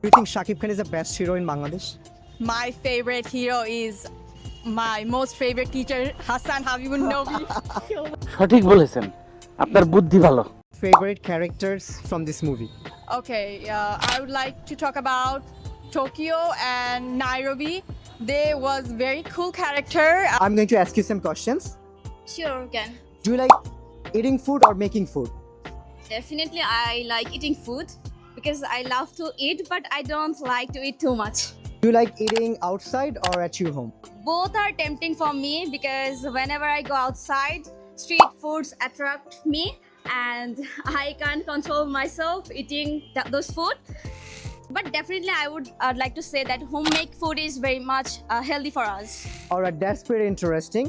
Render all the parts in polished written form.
Do you think Shakib Khan is the best hero in Bangladesh? My favorite hero is my most favorite teacher, Hassan Habibun Nobi. সঠিক বলেছেন, আপনার বুদ্ধি ভালো। Favorite characters from this movie? Okay, I would like to talk about Tokyo and Nairobi. They was very cool character. I'm going to ask you some questions. Sure, can. Do you like eating food or making food? Definitely, I like eating food because I love to eat, but I don't like to eat too much. Do you like eating outside or at your home? Both are tempting for me because whenever I go outside, street foods attract me and I can't control myself eating those food. But definitely, I'd like to say that homemade food is very much healthy for us. Alright, that's pretty interesting.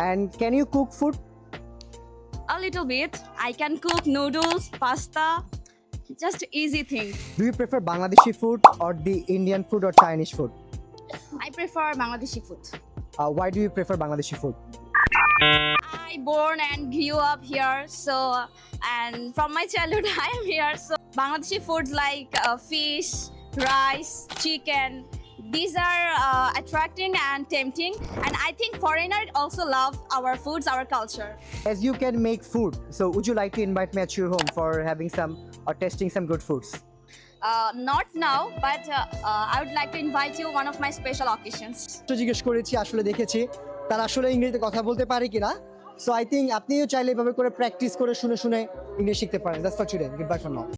And can you cook food? A little bit. I can cook noodles, pasta, just easy things. Do you prefer Bangladeshi food or the Indian food or Chinese food? I prefer Bangladeshi food. Why do you prefer Bangladeshi food? I born and grew up here, so and from my childhood I am here. So Bangladeshi foods like fish, rice, chicken, these are attracting and tempting, and I think foreigners also love our foods, our culture. As you can make food, so would you like to invite me at your home for having some or testing some good foods? Not now, but I would like to invite you one of my special occasions. তো জিজ্ঞেস করেছি, আসলে দেখেছি তারা আসলে ইংরেজিতে কথা বলতে পারে কিনা। সো আই থিঙ্ক আপনিও চাইলে এভাবে করে প্র্যাকটিস করে শুনে শুনে ইংলিশ শিখতে পারেন। That's for today. Good bye for now.